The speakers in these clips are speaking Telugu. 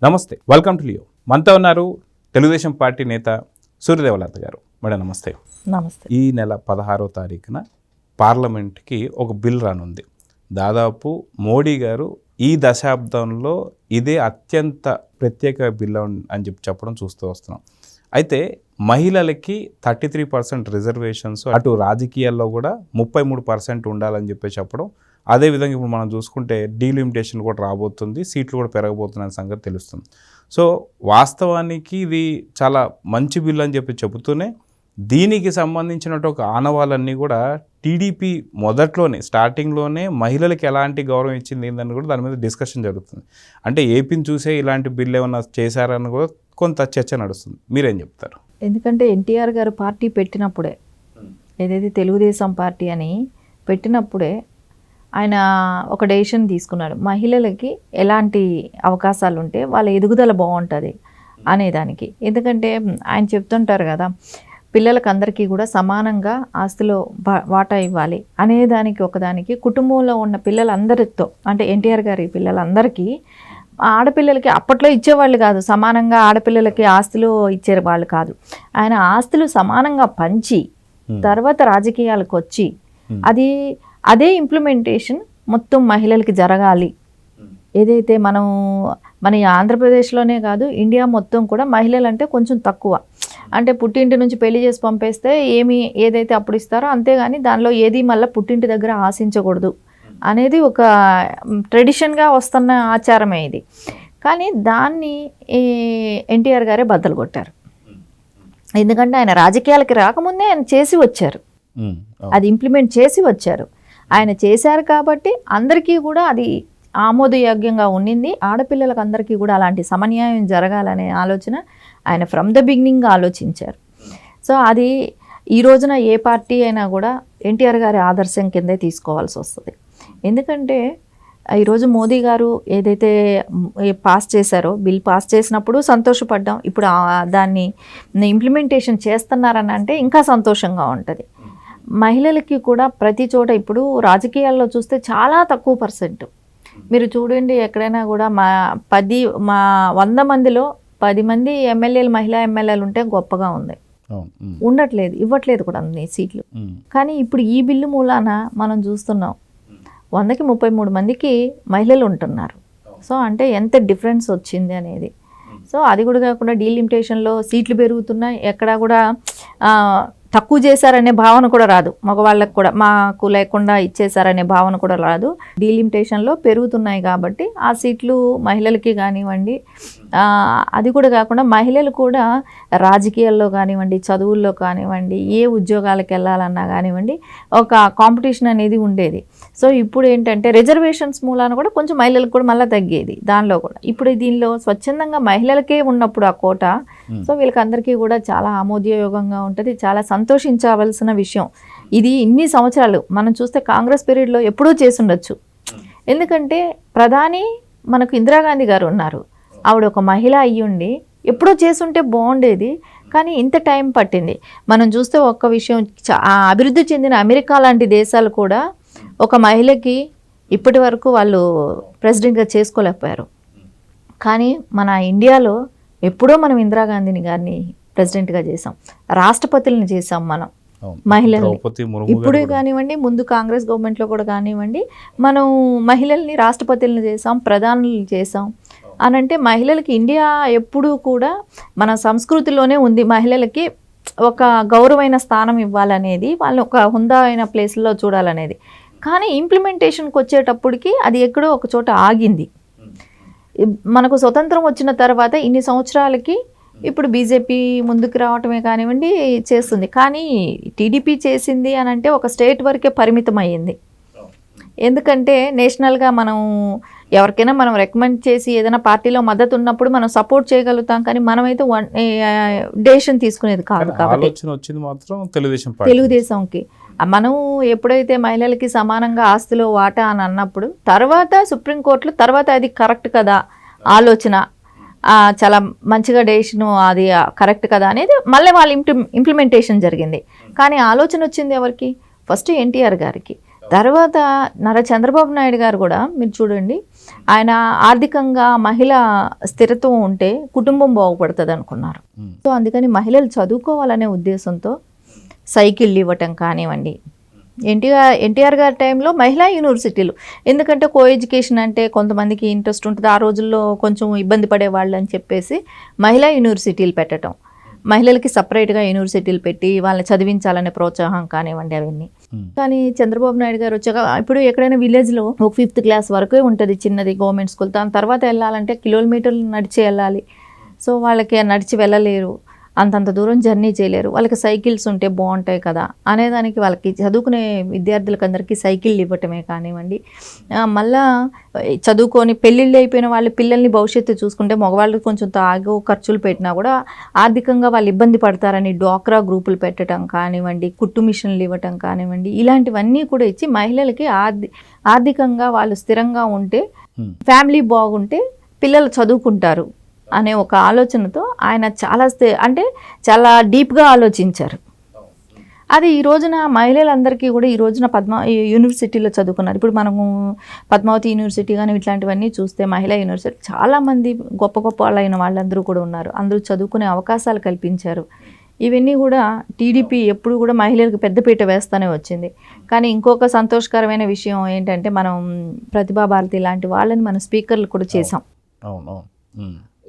నమస్తే, వెల్కమ్ టు లియో. మనతో ఉన్నారు తెలుగుదేశం పార్టీ నేత సూర్యదేవలత గారు. మేడం నమస్తే. నమస్తే. ఈ నెల 16వ తారీఖున పార్లమెంట్కి ఒక బిల్ రానుంది. దాదాపు మోడీ గారు ఈ దశాబ్దంలో ఇదే అత్యంత ప్రత్యేక బిల్ అని చెప్పడం చూస్తూ వస్తున్నాం. అయితే మహిళలకి 33% రిజర్వేషన్స్, అటు రాజకీయాల్లో కూడా 33% ఉండాలని చెప్పడం. అదేవిధంగా ఇప్పుడు మనం చూసుకుంటే డీలిమిటేషన్ కూడా రాబోతుంది, సీట్లు కూడా పెరగబోతున్న సంగతి తెలుస్తుంది. సో వాస్తవానికి ఇది చాలా మంచి బిల్ అని చెబుతూనే దీనికి సంబంధించినట్టు ఒక ఆనవాళ్ళన్నీ కూడా టీడీపీ మొదట్లోనే స్టార్టింగ్లోనే మహిళలకు ఎలాంటి గౌరవం ఇచ్చింది ఏందని కూడా దాని మీద డిస్కషన్ జరుగుతుంది. అంటే ఏపీని చూసే ఇలాంటి బిల్ ఏమన్నా చేశారని కూడా కొంత చర్చ నడుస్తుంది. మీరేం చెప్తారు? ఎందుకంటే ఎన్టీఆర్ గారు పార్టీ పెట్టినప్పుడే, ఏదైతే తెలుగుదేశం పార్టీ అని పెట్టినప్పుడే ఆయన ఒక డెసిషన్ తీసుకున్నాడు. మహిళలకి ఎలాంటి అవకాశాలు ఉంటే వాళ్ళ ఎదుగుదల బాగుంటుంది అనేదానికి. ఎందుకంటే ఆయన చెప్తుంటారు కదా, పిల్లలకు అందరికీ కూడా సమానంగా ఆస్తిలో వాటా ఇవ్వాలి అనేదానికి. ఒకదానికి కుటుంబంలో ఉన్న పిల్లలందరితో, అంటే ఎన్టీఆర్ గారి పిల్లలందరికీ, ఆడపిల్లలకి అప్పట్లో ఇచ్చేవాళ్ళు కాదు, సమానంగా ఆడపిల్లలకి ఆస్తులు ఇచ్చేవాళ్ళు కాదు. ఆయన ఆస్తులు సమానంగా పంచి తర్వాత రాజకీయాలకు వచ్చి అదే ఇంప్లిమెంటేషన్ మొత్తం మహిళలకి జరగాలి. ఏదైతే మన ఆంధ్రప్రదేశ్లోనే కాదు, ఇండియా మొత్తం కూడా మహిళలు అంటే కొంచెం తక్కువ. అంటే పుట్టింటి నుంచి పెళ్లి చేసి పంపేస్తే ఏదైతే అప్పుడు ఇస్తారో అంతేగాని దానిలో ఏది మళ్ళీ పుట్టింటి దగ్గర ఆశించకూడదు అనేది ఒక ట్రెడిషన్గా వస్తున్న ఆచారమే ఇది. కానీ దాన్ని ఎన్టీఆర్ గారే బద్దలు కొట్టారు. ఎందుకంటే ఆయన రాజకీయాలకి రాకముందే ఆయన చేసి వచ్చారు, అది ఇంప్లిమెంట్ చేసి వచ్చారు. ఆయన చేశారు కాబట్టి అందరికీ కూడా అది ఆమోదయోగ్యంగా ఉండింది. ఆడపిల్లలకు అందరికీ కూడా అలాంటి సమన్యాయం జరగాలనే ఆలోచన ఆయన ఫ్రమ్ ద బిగినింగ్ ఆలోచించారు. సో అది ఈ రోజున ఏ పార్టీ అయినా కూడా ఎన్టీఆర్ గారి ఆదర్శం కిందే తీసుకోవాల్సి వస్తుంది. ఎందుకంటే ఈరోజు మోదీ గారు ఏదైతే పాస్ చేశారో, బిల్ పాస్ చేసినప్పుడు సంతోషపడ్డాం. ఇప్పుడు దాన్ని ఇంప్లిమెంటేషన్ చేస్తున్నారని అంటే ఇంకా సంతోషంగా ఉంటుంది. మహిళలకి కూడా ప్రతి చోట ఇప్పుడు రాజకీయాల్లో చూస్తే చాలా తక్కువ పర్సెంట్. మీరు చూడండి, ఎక్కడైనా కూడా మా 100 మందిలో 10 మంది ఎమ్మెల్యేలు, మహిళా ఎమ్మెల్యేలు ఉంటే గొప్పగా ఉంది. ఉండట్లేదు, ఇవ్వట్లేదు కూడా అన్ని సీట్లు. కానీ ఇప్పుడు ఈ బిల్లు మూలాన మనం చూస్తున్నాం 100కి 33 మందికి మహిళలు ఉంటున్నారు. సో అంటే ఎంత డిఫరెన్స్ వచ్చింది అనేది. సో అది కూడా కాకుండా డీలిమిటేషన్లో సీట్లు పెరుగుతున్నాయి. ఎక్కడా కూడా తక్కువ చేశారనే భావన కూడా రాదు. మగవాళ్ళకు కూడా మాకు లేకుండా ఇచ్చేశారనే భావన కూడా రాదు. డీలిమిటేషన్లో పెరుగుతున్నాయి కాబట్టి ఆ సీట్లు మహిళలకి కానివ్వండి. అది కూడా కాకుండా మహిళలు కూడా రాజకీయాల్లో కానివ్వండి, చదువుల్లో కానివ్వండి, ఏ ఉద్యోగాలకు వెళ్ళాలన్నా కానివ్వండి ఒక కాంపిటీషన్ అనేది ఉండేది. సో ఇప్పుడు ఏంటంటే రిజర్వేషన్స్ మూలాన కూడా కొంచెం మహిళలకు కూడా మళ్ళీ తగ్గేది. దానిలో కూడా ఇప్పుడు దీనిలో స్వచ్ఛందంగా మహిళలకే ఉన్నప్పుడు ఆ కోట, సో వీళ్ళకి అందరికీ కూడా చాలా ఆమోదయోగంగా ఉంటుంది, చాలా సంతోషించవలసిన విషయం. ఇది ఇన్ని సంవత్సరాలు మనం చూస్తే కాంగ్రెస్ పీరియడ్లో ఎప్పుడూ చేసుండొచ్చు. ఎందుకంటే ప్రధాని మనకు ఇందిరాగాంధీ గారు ఉన్నారు, ఆవిడ ఒక మహిళ అయ్యుండి ఎప్పుడో చేసుంటే బాగుండేది. కానీ ఇంత టైం పట్టింది. మనం చూస్తే ఒక్క విషయం, అభివృద్ధి చెందిన అమెరికా లాంటి దేశాలు కూడా ఒక మహిళకి ఇప్పటి వరకు వాళ్ళు ప్రెసిడెంట్గా చేసుకోలేకపోయారు. కానీ మన ఇండియాలో ఎప్పుడో మనం ఇందిరాగాంధీని గారిని ప్రెసిడెంట్గా చేసాం, రాష్ట్రపతులను చేసాం మనం మహిళల్ని. ఇప్పుడే కానివ్వండి, ముందు కాంగ్రెస్ గవర్నమెంట్లో కూడా కానివ్వండి, మనం మహిళల్ని రాష్ట్రపతులను చేసాం, ప్రధానులు చేసాం. అనంటే మహిళలకి ఇండియా ఎప్పుడూ కూడా మన సంస్కృతిలోనే ఉంది మహిళలకి ఒక గౌరవమైన స్థానం ఇవ్వాలనేది, వాళ్ళని ఒక హుందా అయిన ప్లేస్లో చూడాలనేది. కానీ ఇంప్లిమెంటేషన్కి వచ్చేటప్పటికి అది ఎక్కడో ఒక చోట ఆగింది. మనకు స్వతంత్రం వచ్చిన తర్వాత ఇన్ని సంవత్సరాలకి ఇప్పుడు బీజేపీ ముందుకు రావటమే కానివ్వండి చేస్తుంది. కానీ టీడీపీ చేసింది అని అంటే ఒక స్టేట్ వరకే పరిమితం అయ్యింది. ఎందుకంటే నేషనల్గా మనం ఎవరికైనా మనం రికమెండ్ చేసి ఏదైనా పార్టీలో మద్దతు ఉన్నప్పుడు మనం సపోర్ట్ చేయగలుగుతాం. కానీ మనమైతే డెసిషన్ తీసుకునేది కాదు. కాబట్టి తెలుగుదేశంకి మనం ఎప్పుడైతే మహిళలకి సమానంగా ఆస్తిలో వాటా అని అన్నప్పుడు తర్వాత సుప్రీంకోర్టులో తర్వాత అది కరెక్ట్ కదా ఆలోచన, చాలా మంచిగా డెసిషన్, అది కరెక్ట్ కదా అనేది మళ్ళీ వాళ్ళ ఇంప్లిమెంటేషన్ జరిగింది. కానీ ఆలోచన వచ్చింది ఎవరికి? ఫస్ట్ ఎన్టీఆర్ గారికి. తర్వాత చంద్రబాబు నాయుడు గారు కూడా మీరు చూడండి, ఆయన ఆర్థికంగా మహిళ స్థిరత్వం ఉంటే కుటుంబం బాగుపడుతుంది అనుకున్నారు. సో అందుకని మహిళలు చదువుకోవాలనే ఉద్దేశంతో సైకిళ్ళు ఇవ్వటం కానివ్వండి, ఎన్టీఆర్ గారి టైంలో మహిళా యూనివర్సిటీలు, ఎందుకంటే కో ఎడ్యుకేషన్ అంటే కొంతమందికి ఇంట్రెస్ట్ ఉంటుంది, ఆ రోజుల్లో కొంచెం ఇబ్బంది పడేవాళ్ళు అని చెప్పేసి మహిళా యూనివర్సిటీలు పెట్టడం, మహిళలకి సపరేట్గా యూనివర్సిటీలు పెట్టి వాళ్ళని చదివించాలనే ప్రోత్సాహం కానివ్వండి అవన్నీ. కానీ చంద్రబాబు నాయుడు గారు వచ్చాక ఇప్పుడు ఎక్కడైనా విలేజ్లో ఒక 5th క్లాస్ వరకే ఉంటుంది చిన్నది గవర్నమెంట్ స్కూల్, దాని తర్వాత వెళ్ళాలంటే కిలోమీటర్లు నడిచి వెళ్ళాలి. సో వాళ్ళకి నడిచి వెళ్ళలేరు, అంతంత దూరం జర్నీ చేయలేరు, వాళ్ళకి సైకిల్స్ ఉంటే బాగుంటాయి కదా అనేదానికి వాళ్ళకి చదువుకునే విద్యార్థులకు అందరికీ సైకిళ్ళు ఇవ్వటమే కానివ్వండి. మళ్ళా చదువుకొని పెళ్ళిళ్ళు అయిపోయిన వాళ్ళ పిల్లల్ని భవిష్యత్తు చూసుకుంటే మగవాళ్ళు కొంచెం తాగు ఖర్చులు పెట్టినా కూడా ఆర్థికంగా వాళ్ళు ఇబ్బంది పడతారని డ్వాక్రా గ్రూపులు పెట్టడం కానివ్వండి, కుట్టు మిషన్లు ఇవ్వటం కానివ్వండి, ఇలాంటివన్నీ కూడా ఇచ్చి మహిళలకి ఆర్థికంగా వాళ్ళు స్థిరంగా ఉంటే, ఫ్యామిలీ బాగుంటే పిల్లలు చదువుకుంటారు అనే ఒక ఆలోచనతో ఆయన చాలా డీప్గా ఆలోచించారు. అది ఈ రోజున మహిళలందరికీ కూడా ఈ రోజున యూనివర్సిటీలో చదువుకున్నారు. ఇప్పుడు మనము పద్మావతి యూనివర్సిటీ కానీ ఇట్లాంటివన్నీ చూస్తే మహిళా యూనివర్సిటీ చాలామంది గొప్ప గొప్ప వాళ్ళైన వాళ్ళందరూ కూడా ఉన్నారు, అందరూ చదువుకునే అవకాశాలు కల్పించారు. ఇవన్నీ కూడా టీడీపీ ఎప్పుడు కూడా మహిళలకు పెద్దపీట వేస్తూనే వచ్చింది. కానీ ఇంకొక సంతోషకరమైన విషయం ఏంటంటే మనం ప్రతిభా భారతి లాంటి వాళ్ళని మన స్పీకర్లు కూడా చేసాం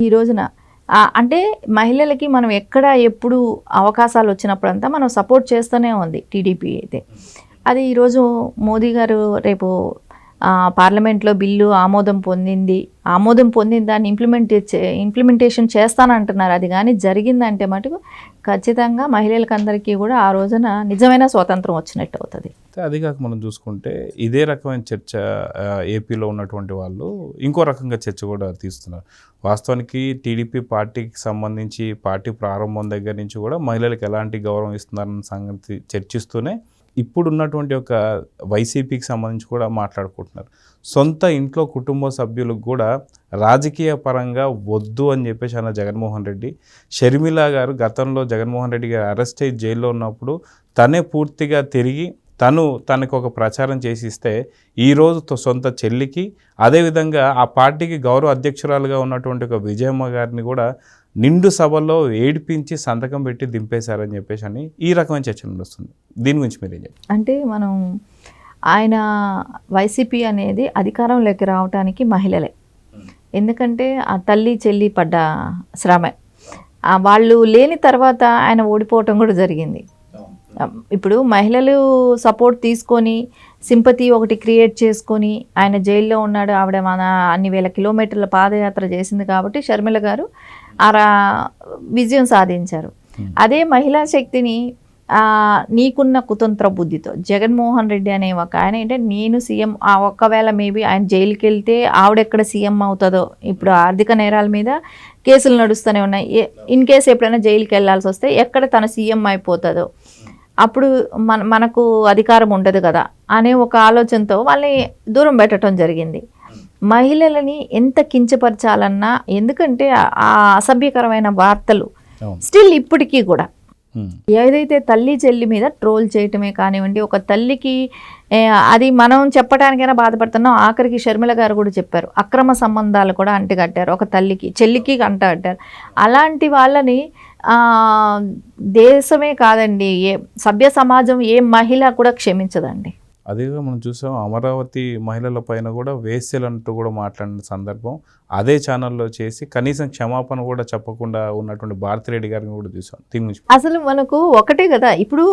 ఈ రోజున. అంటే మహిళలకి మనం ఎప్పుడు అవకాశాలు వచ్చినప్పుడంతా మనం సపోర్ట్ చేస్తూనే ఉంది టీడీపీ అయితే. అది ఈరోజు మోదీ గారు రేపు పార్లమెంట్లో బిల్లు ఆమోదం పొందిన దాన్ని ఇంప్లిమెంటేషన్ చేస్తానంటున్నారు. అది కానీ జరిగిందంటే మటుకు ఖచ్చితంగా మహిళలకు అందరికీ కూడా ఆ రోజున నిజమైన స్వాతంత్రం వచ్చినట్టు అవుతుంది. అది కాక మనం చూసుకుంటే ఇదే రకమైన చర్చ ఏపీలో ఉన్నటువంటి వాళ్ళు ఇంకో రకంగా చర్చ కూడా తీస్తున్నారు. వాస్తవానికి టీడీపీ పార్టీకి సంబంధించి పార్టీ ప్రారంభం దగ్గర నుంచి కూడా మహిళలకు ఎలాంటి గౌరవం ఇస్తున్నారన్న సంగతి చర్చిస్తూనే ఇప్పుడు ఉన్నటువంటి ఒక వైసీపీకి సంబంధించి కూడా మాట్లాడుకుంటున్నారు. సొంత ఇంట్లో కుటుంబ సభ్యులకు కూడా రాజకీయ పరంగా వద్దు అని చెప్పేసి అన్న జగన్మోహన్ రెడ్డి, షర్మిల గారు గతంలో జగన్మోహన్ రెడ్డి గారు అరెస్ట్ అయ్యి జైల్లో ఉన్నప్పుడు తనే పూర్తిగా తిరిగి తనకు ఒక ప్రచారం చేసి ఇస్తే ఈరోజు సొంత చెల్లికి, అదేవిధంగా ఆ పార్టీకి గౌరవ అధ్యక్షురాలుగా ఉన్నటువంటి ఒక విజయమ్మ గారిని కూడా నిండు సభలో ఏడిపించి సంతకం పెట్టి దింపేశారని చెప్పేసి అని ఈ రకమైన చర్చ నడుస్తుంది. దీని గురించి మీరు ఏం చెప్తారు? అంటే మనం ఆయన వైసీపీ అనేది అధికారంలోకి రావడానికి మహిళలే, ఎందుకంటే ఆ తల్లి చెల్లి పడ్డ శ్రమ వాళ్ళు లేని తర్వాత ఆయన ఓడిపోవటం కూడా జరిగింది. ఇప్పుడు మహిళలు సపోర్ట్ తీసుకొని సింపతి ఒకటి క్రియేట్ చేసుకొని ఆయన జైల్లో ఉన్నాడు, ఆవిడ మన అన్ని వేల కిలోమీటర్ల పాదయాత్ర చేసింది కాబట్టి షర్మిల గారు విజయం సాధించారు. అదే మహిళా శక్తిని నీకున్న కుతంత్ర బుద్ధితో జగన్మోహన్ రెడ్డి అనే ఒక ఆయన ఏంటంటే నేను సీఎం, ఒకవేళ మేబీ ఆయన జైలుకి వెళ్తే ఆవిడెక్కడ సీఎం అవుతుందో, ఇప్పుడు ఆర్థిక నేరాల మీద కేసులు నడుస్తూనే ఉన్నాయి, ఇన్ కేసు ఎప్పుడైనా జైలుకి వెళ్ళాల్సి వస్తే ఎక్కడ తన సీఎం అయిపోతుందో, అప్పుడు మనకు అధికారం ఉండదు కదా అనే ఒక ఆలోచనతో వాళ్ళని దూరం పెట్టడం జరిగింది. మహిళలని ఎంత కించపరచాలన్నా, ఎందుకంటే ఆ అసభ్యకరమైన వార్తలు స్టిల్ ఇప్పటికీ కూడా ఏదైతే తల్లి చెల్లి మీద ట్రోల్ చేయటమే కానివ్వండి, ఒక తల్లికి అది మనం చెప్పడానికైనా బాధపడుతున్నాం, ఆఖరికి షర్మిల గారు కూడా చెప్పారు, అక్రమ సంబంధాలు కూడా అంటగట్టారు, ఒక తల్లికి చెల్లికి అంటగట్టారు. అలాంటి వాళ్ళని దేశమే కాదండి, సభ్య సమాజం ఏ మహిళ కూడా క్షమించదండి. అదేగా మనం చూసాం, అమరావతి మహిళల పైన కూడా వేశ్యలంటూ కూడా మాట్లాడిన సందర్భం అదే ఛానల్లో చేసి కనీసం క్షమాపణ కూడా చెప్పకుండా ఉన్నటువంటి భారతిరెడ్డి గారిని కూడా చూసాం. దీని గురించి అసలు మనకు ఒకటే కదా, ఇప్పుడు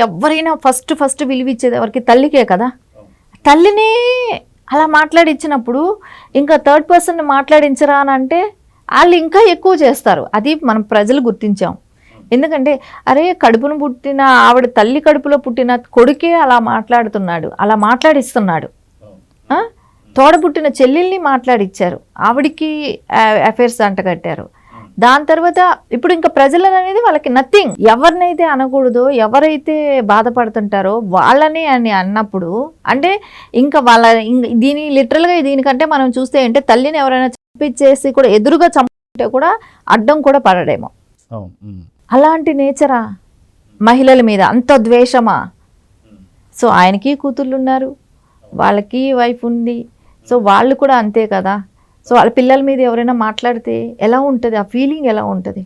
ఎవరైనా ఫస్ట్ విలువిచ్చేది ఎవరికి? తల్లికే కదా. తల్లినే అలా మాట్లాడించినప్పుడు ఇంకా థర్డ్ పర్సన్ మాట్లాడించరా అని అంటే వాళ్ళు ఇంకా ఎక్కువ చేస్తారు. అది మనం ప్రజలు గుర్తించాం. ఎందుకంటే అరే కడుపును పుట్టిన ఆవిడ తల్లి కడుపులో పుట్టిన కొడుకే అలా మాట్లాడుతున్నాడు, అలా మాట్లాడిస్తున్నాడు, తోడబుట్టిన చెల్లెల్ని మాట్లాడిచ్చారు, ఆవిడికి అఫైర్స్ అంటగట్టారు. దాని తర్వాత ఇప్పుడు ఇంకా ప్రజలు అనేది వాళ్ళకి నథింగ్. ఎవరినైతే అనకూడదో, ఎవరైతే బాధపడుతుంటారో వాళ్ళని అని అన్నప్పుడు అంటే ఇంకా దీని లిటరల్గా దీనికంటే మనం చూస్తే అంటే తల్లిని ఎవరైనా చంపించేసి కూడా ఎదురుగా చంపుకుంటే కూడా అడ్డం కూడా పడడేమో. అలాంటి నేచరా మహిళల మీద? అంత ద్వేషమా? సో ఆయనకి కూతుళ్ళు ఉన్నారు, వాళ్ళకి వైఫ్ ఉంది, సో వాళ్ళు కూడా అంతే కదా. సో వాళ్ళ పిల్లల మీద ఎవరైనా మాట్లాడితే ఎలా ఉంటుంది, ఆ ఫీలింగ్ ఎలా ఉంటుంది?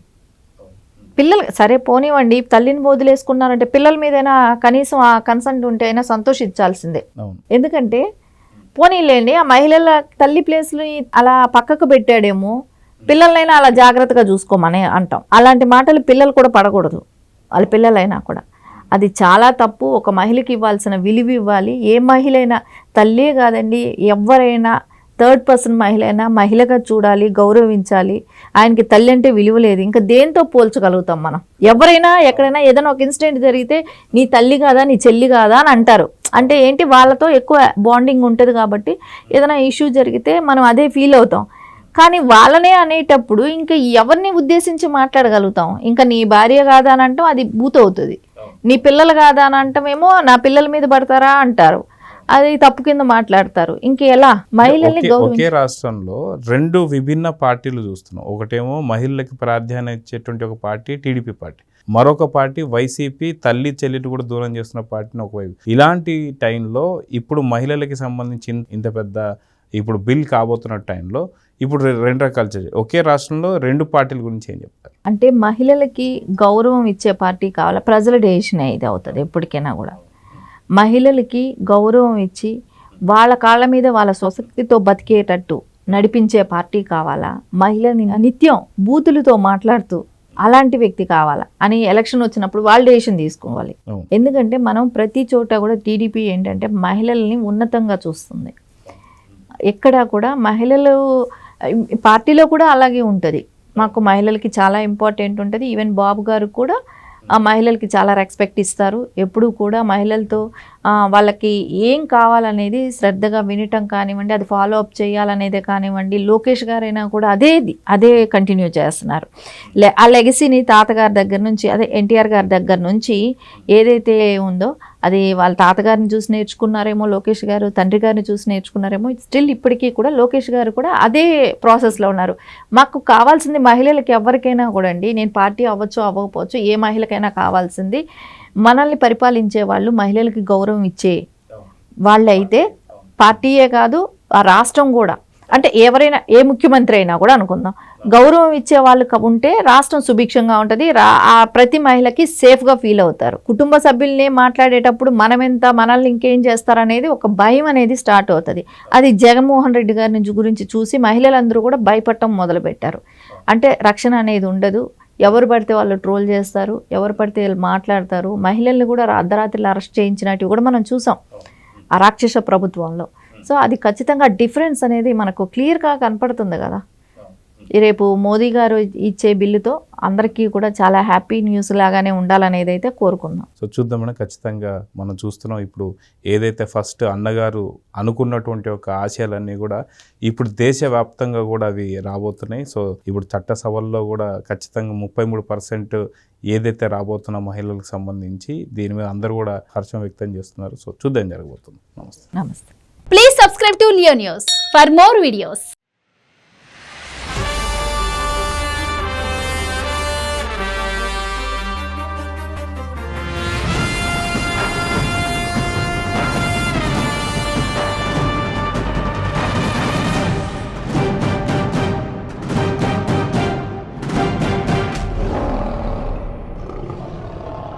పిల్లలు సరే పోనివ్వండి, తల్లిని వదిలేసుకున్నారంటే పిల్లల మీదైనా కనీసం ఆ కన్సర్న్ ఉంటే అయినా సంతోషించాల్సిందే. ఎందుకంటే పోనీలేండి, ఆ మహిళల తల్లి ప్లేస్ని అలా పక్కకు పెట్టాడేమో, పిల్లలైనా అలా జాగ్రత్తగా చూసుకోమని అంటాం. అలాంటి మాటలు పిల్లలు కూడా పడకూడదు, వాళ్ళ పిల్లలైనా కూడా. అది చాలా తప్పు. ఒక మహిళకి ఇవ్వాల్సిన విలువ ఇవ్వాలి. ఏ మహిళ అయినా, తల్లే కాదండి, ఎవరైనా థర్డ్ పర్సన్ మహిళ అయినా మహిళగా చూడాలి, గౌరవించాలి. ఆయనకి తల్లి అంటే విలువ లేదు, ఇంకా దేంతో పోల్చగలుగుతాం మనం? ఎవరైనా ఎక్కడైనా ఏదైనా ఒక ఇన్సిడెంట్ జరిగితే నీ తల్లి కాదా, నీ చెల్లి కాదా అని అంటారు. అంటే ఏంటి, వాళ్ళతో ఎక్కువ బాండింగ్ ఉంటుంది కాబట్టి ఏదైనా ఇష్యూ జరిగితే మనం అదే ఫీల్ అవుతాం. కానీ వాళ్ళనే అనేటప్పుడు ఇంకా ఎవరిని ఉద్దేశించి మాట్లాడగలుగుతాం? ఇంకా నీ భార్య కాదా అని అంటాం, అది బూత్ అవుతుంది. నీ పిల్లలు కాదా అని అంటామేమో నా పిల్లల మీద పడతారా అంటారు, అది తప్పు కింద మాట్లాడతారు. ఇంకెలా మహిళల్ని ఒకే రాష్ట్రంలో రెండు విభిన్న పార్టీలు చూస్తున్నాం. ఒకటేమో మహిళలకి ప్రాధాన్యత ఇచ్చేటువంటి ఒక పార్టీ టీడీపీ పార్టీ, మరొక పార్టీ వైసీపీ తల్లి చెల్లిని కూడా దూరం చేస్తున్న పార్టీని ఒకవైపు. ఇలాంటి టైంలో ఇప్పుడు మహిళలకి సంబంధించి ఇంత పెద్ద ఇప్పుడు బిల్ కాబోతున్న టైంలో ఇప్పుడు రెండు రకాల ఒకే రాష్ట్రంలో రెండు పార్టీల గురించి ఏం చెప్తారు? అంటే మహిళలకి గౌరవం ఇచ్చే పార్టీ కావాలా? ప్రజల డెసిషన్ ఇది అవుతుంది ఎప్పటికైనా కూడా. మహిళలకి గౌరవం ఇచ్చి వాళ్ళ కాళ్ళ మీద వాళ్ళ స్వశక్తితో బతికేటట్టు నడిపించే పార్టీ కావాలా? మహిళని నిత్యం బూతులతో మాట్లాడుతూ అలాంటి వ్యక్తి కావాలా అని ఎలక్షన్ వచ్చినప్పుడు వాళ్ళు డెసిషన్ తీసుకోవాలి. ఎందుకంటే మనం ప్రతి చోట కూడా టీడీపీ ఏంటంటే మహిళల్ని ఉన్నతంగా చూస్తుంది. ఎక్కడా కూడా మహిళలు పార్టీలో కూడా అలాగే ఉంటుంది. మాకు మహిళలకి చాలా ఇంపార్టెంట్ ఉంటుంది. ఈవెన్ బాబు గారు కూడా ఆ మహిళలకి చాలా రెస్పెక్ట్ ఇస్తారు. ఎప్పుడూ కూడా మహిళలతో వాళ్ళకి ఏం కావాలనేది శ్రద్ధగా వినటం కానివ్వండి, అది ఫాలో అప్ చేయాలనేదే కానివ్వండి. లోకేష్ గారైనా కూడా అదే కంటిన్యూ చేస్తున్నారు. ఆ లెగసీని తాతగారి దగ్గర నుంచి, అదే ఎన్టీఆర్ గారి దగ్గర నుంచి ఏదైతే ఉందో అది వాళ్ళ తాతగారిని చూసి నేర్చుకున్నారేమో లోకేష్ గారు, తండ్రి గారిని చూసి నేర్చుకున్నారేమో. స్టిల్ ఇప్పటికీ కూడా లోకేష్ గారు కూడా అదే ప్రాసెస్లో ఉన్నారు. మాకు కావాల్సింది మహిళలకి ఎవరికైనా కూడా అండి, నేను పార్టీ అవ్వచ్చు అవ్వకపోవచ్చు, ఏ మహిళకైనా కావాల్సింది మనల్ని పరిపాలించే వాళ్ళు మహిళలకి గౌరవం ఇచ్చే వాళ్ళైతే, పార్టీయే కాదు ఆ రాష్ట్రం కూడా, అంటే ఎవరైనా ఏ ముఖ్యమంత్రి అయినా కూడా అనుకుందాం, గౌరవం ఇచ్చే వాళ్ళు ఉంటే రాష్ట్రం సుభిక్షంగా ఉంటుంది. ప్రతి మహిళకి సేఫ్గా ఫీల్ అవుతారు. కుటుంబ సభ్యుల్ని మాట్లాడేటప్పుడు మనల్ని ఇంకేం చేస్తారనేది ఒక భయం అనేది స్టార్ట్ అవుతుంది. అది జగన్మోహన్ రెడ్డి గారి గురించి చూసి మహిళలందరూ కూడా భయపడటం మొదలుపెట్టారు. అంటే రక్షణ అనేది ఉండదు, ఎవరు పడితే వాళ్ళు ట్రోల్ చేస్తారు, ఎవరు పడితే వాళ్ళు మాట్లాడతారు. మహిళల్ని కూడా అర్ధరాత్రిలో అరెస్ట్ చేయించినట్టు కూడా మనం చూసాం ఆ రాక్షస ప్రభుత్వంలో. సో అది ఖచ్చితంగా డిఫరెన్స్ అనేది మనకు క్లియర్గా కనపడుతుంది కదా. రేపు మోదీ గారు ఇచ్చే బిల్లుతో అందరికీ కూడా చాలా హ్యాపీ న్యూస్ లాగానే ఉండాలనేది అయితే కోరుకుందాం. సో చూద్దామని ఖచ్చితంగా మనం చూస్తున్నాం. ఇప్పుడు ఏదైతే ఫస్ట్ అన్నగారు అనుకున్నటువంటి ఒక ఆశయాలన్నీ కూడా ఇప్పుడు దేశవ్యాప్తంగా కూడా అవి రాబోతున్నాయి. సో ఇప్పుడు చట్టసభల్లో కూడా ఖచ్చితంగా 33% ఏదైతే రాబోతున్న మహిళలకు సంబంధించి దీని మీద అందరూ కూడా హర్షం వ్యక్తం చేస్తున్నారు. సో చూద్దాం జరగబోతుంది. నమస్తే. నమస్తే. Please subscribe to Leo News for more videos.